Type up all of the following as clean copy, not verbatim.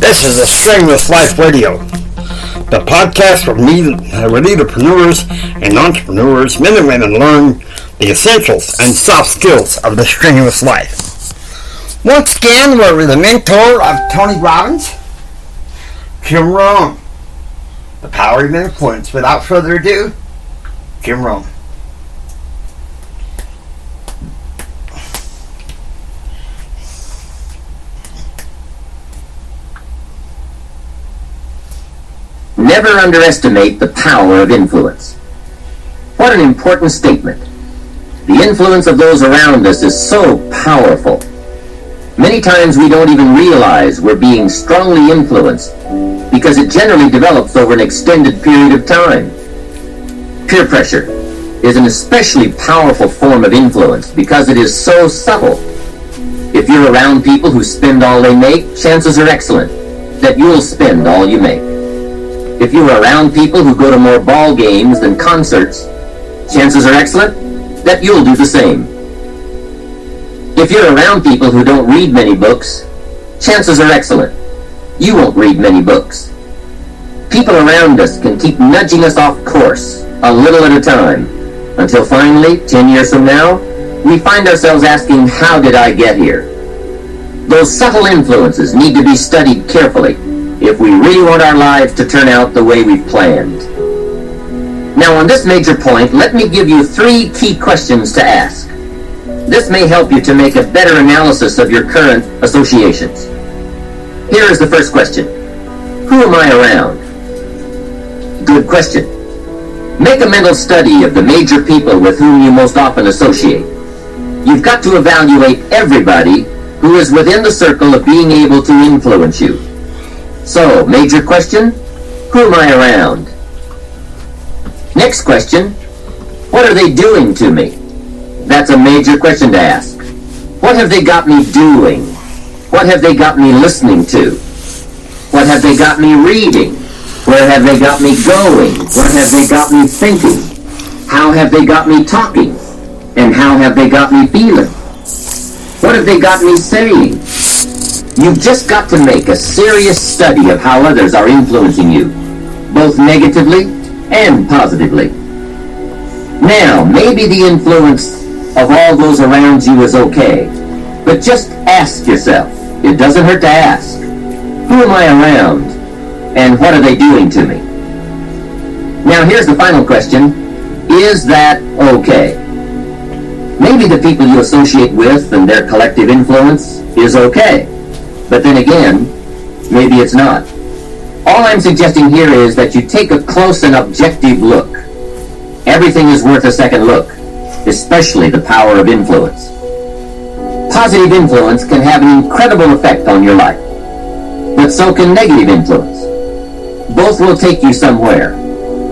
This is the Strenuous Life Radio, the podcast where leaderpreneurs and entrepreneurs, men and women, learn the essentials and soft skills of the strenuous life. Once again, we're with the mentor of Tony Robbins, Jim Rohn, the power of influence. Without further ado, Jim Rohn. Never underestimate the power of influence. What an important statement. The influence of those around us is so powerful. Many times we don't even realize we're being strongly influenced because it generally develops over an extended period of time. Peer pressure is an especially powerful form of influence because it is so subtle. If you're around people who spend all they make, chances are excellent that you'll spend all you make. If you're around people who go to more ball games than concerts, chances are excellent that you'll do the same. If you're around people who don't read many books, chances are excellent you won't read many books. People around us can keep nudging us off course a little at a time until finally, 10 years from now, we find ourselves asking, how did I get here? Those subtle influences need to be studied carefully if we really want our lives to turn out the way we've planned. Now, on this major point, let me give you 3 key questions to ask. This may help you to make a better analysis of your current associations. Here is the first question. Who am I around? Good question. Make a mental study of the major people with whom you most often associate. You've got to evaluate everybody who is within the circle of being able to influence you. So, major question, who am I around? Next question, what are they doing to me? That's a major question to ask. What have they got me doing? What have they got me listening to? What have they got me reading? Where have they got me going? What have they got me thinking? How have they got me talking? And how have they got me feeling? What have they got me saying? You've just got to make a serious study of how others are influencing you, both negatively and positively. Now, maybe the influence of all those around you is okay, but just ask yourself, it doesn't hurt to ask, who am I around, and what are they doing to me? Now, here's the final question, is that okay? Maybe the people you associate with and their collective influence is okay. But then again, maybe it's not. All I'm suggesting here is that you take a close and objective look. Everything is worth a second look, especially the power of influence. Positive influence can have an incredible effect on your life, but so can negative influence. Both will take you somewhere,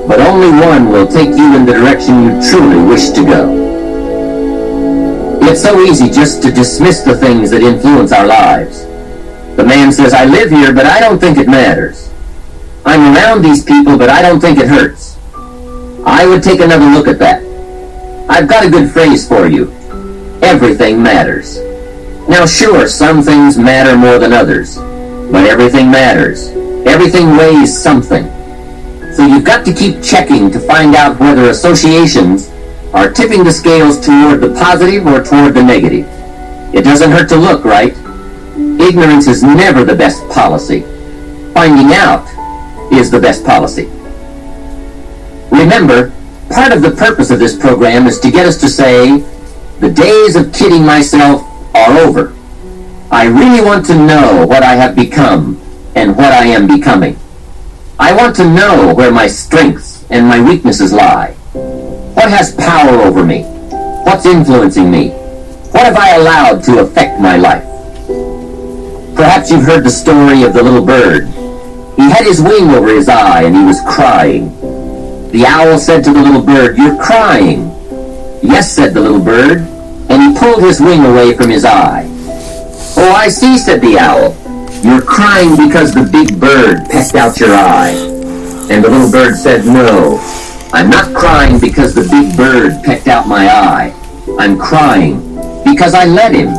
but only one will take you in the direction you truly wish to go. It's so easy just to dismiss the things that influence our lives. The man says, I live here, but I don't think it matters. I'm around these people, but I don't think it hurts. I would take another look at that. I've got a good phrase for you. Everything matters. Now sure, some things matter more than others, but everything matters. Everything weighs something. So you've got to keep checking to find out whether associations are tipping the scales toward the positive or toward the negative. It doesn't hurt to look, right? Ignorance is never the best policy. Finding out is the best policy. Remember, part of the purpose of this program is to get us to say, the days of kidding myself are over. I really want to know what I have become and what I am becoming. I want to know where my strengths and my weaknesses lie. What has power over me? What's influencing me? What have I allowed to affect my life? Perhaps you've heard the story of the little bird. He had his wing over his eye and he was crying. The owl said to the little bird, "You're crying." "Yes," said the little bird, and he pulled his wing away from his eye. "Oh, I see," said the owl. "You're crying because the big bird pecked out your eye." And the little bird said, "No, I'm not crying because the big bird pecked out my eye. I'm crying because I let him."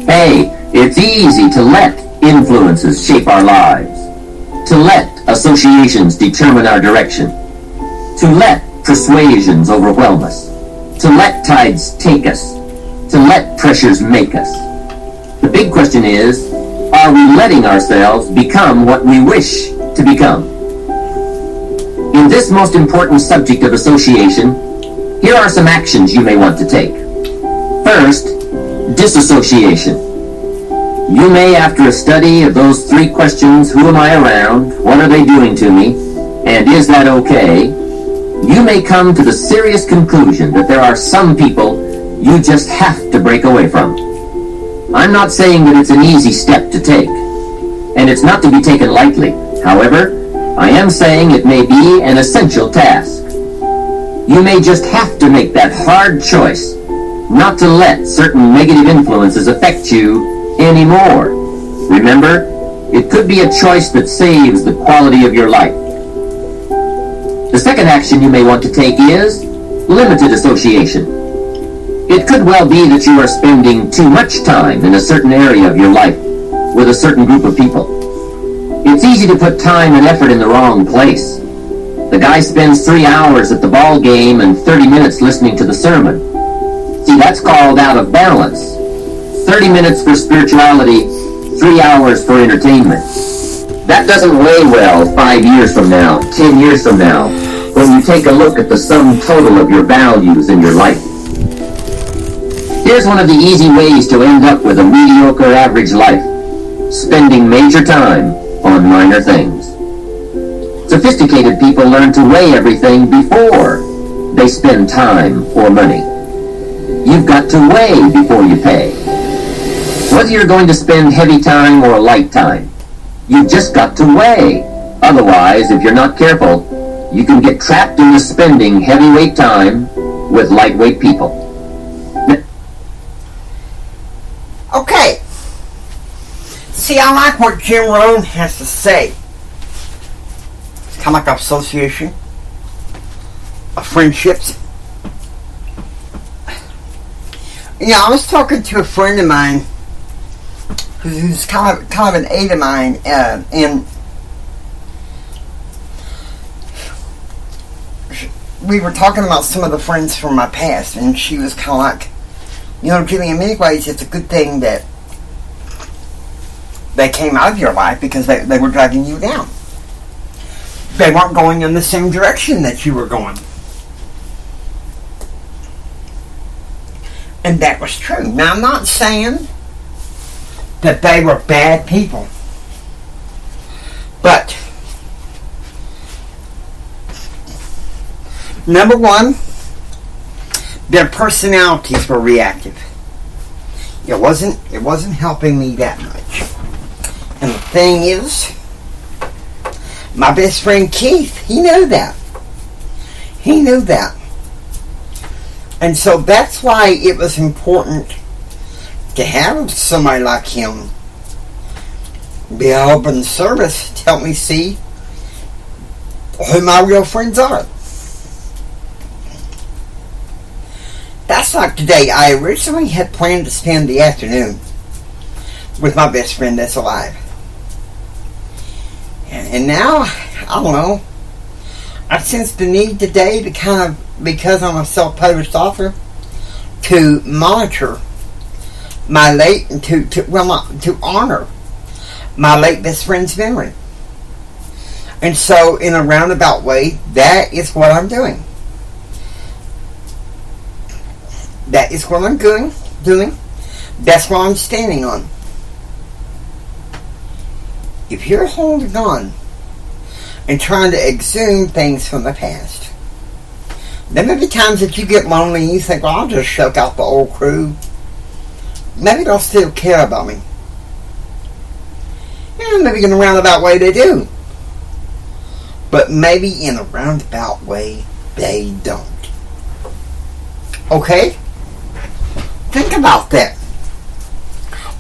Hey, it's easy to let influences shape our lives, to let associations determine our direction, to let persuasions overwhelm us, to let tides take us, to let pressures make us. The big question is, are we letting ourselves become what we wish to become? In this most important subject of association, here are some actions you may want to take. First, disassociation. You may, after a study of those 3 questions, who am I around, what are they doing to me, and is that okay, you may come to the serious conclusion that there are some people you just have to break away from. I'm not saying that it's an easy step to take, and it's not to be taken lightly. However, I am saying it may be an essential task. You may just have to make that hard choice not to let certain negative influences affect you anymore. Remember, it could be a choice that saves the quality of your life. The second action you may want to take is limited association. It could well be that you are spending too much time in a certain area of your life with a certain group of people. It's easy to put time and effort in the wrong place. The guy spends 3 hours at the ball game and 30 minutes listening to the sermon. See, that's called out of balance. 30 minutes for spirituality, 3 hours for entertainment. That doesn't weigh well 5 years from now, 10 years from now, when you take a look at the sum total of your values in your life. Here's one of the easy ways to end up with a mediocre average life: spending major time on minor things. Sophisticated people learn to weigh everything before they spend time or money. You've got to weigh before you pay. Whether you're going to spend heavy time or light time, you've just got to weigh. Otherwise, if you're not careful, you can get trapped into spending heavyweight time with lightweight people. Okay. See, I like what Jim Rohn has to say. It's kind of like association, of friendships. I was talking to a friend of mine who's kind of an aide of mine, and we were talking about some of the friends from my past, and she was kind of like, Jimmy, in many ways, it's a good thing that they came out of your life because they were dragging you down. They weren't going in the same direction that you were going. And that was true. Now, I'm not saying that they were bad people, but number one, their personalities were reactive. It wasn't helping me that much. And the thing is, my best friend Keith, he knew that. He knew that. And so that's why it was important to have somebody like him be an open service to help me see who my real friends are. That's like today. I originally had planned to spend the afternoon with my best friend that's alive. And now, I don't know, I sense the need today to kind of, because I'm a self-published author, to monitor my late, to honor my late best friend's memory. And so, in a roundabout way, that is what I'm doing. That is what I'm doing. That's what I'm standing on. If you're holding on and trying to exhume things from the past, there may be times that you get lonely and you think, well, I'll just shuck out the old crew. Maybe they'll still care about me. And maybe in a roundabout way they do. But maybe in a roundabout way they don't. Okay? Think about that.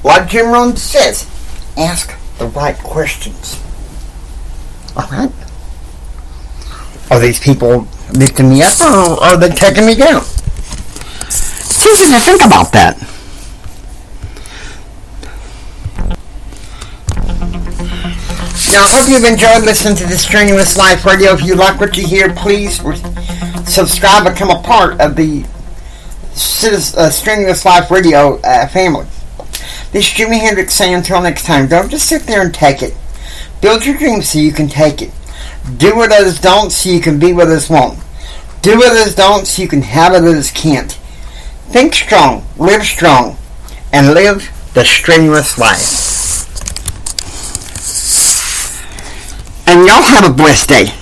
Like Jim Rohn says, ask the right questions. Alright? Are these people lifting me up or are they taking me down? Seriously, think about that. Now, I hope you've enjoyed listening to the Strenuous Life Radio. If you like what you hear, please subscribe and become a part of the Strenuous Life Radio family. This is Jimi Hendrix saying until next time, don't just sit there and take it. Build your dreams so you can take it. Do what others don't so you can be what others won't. Do what others don't so you can have what others can't. Think strong, live strong, and live the strenuous life. And y'all have a blessed day.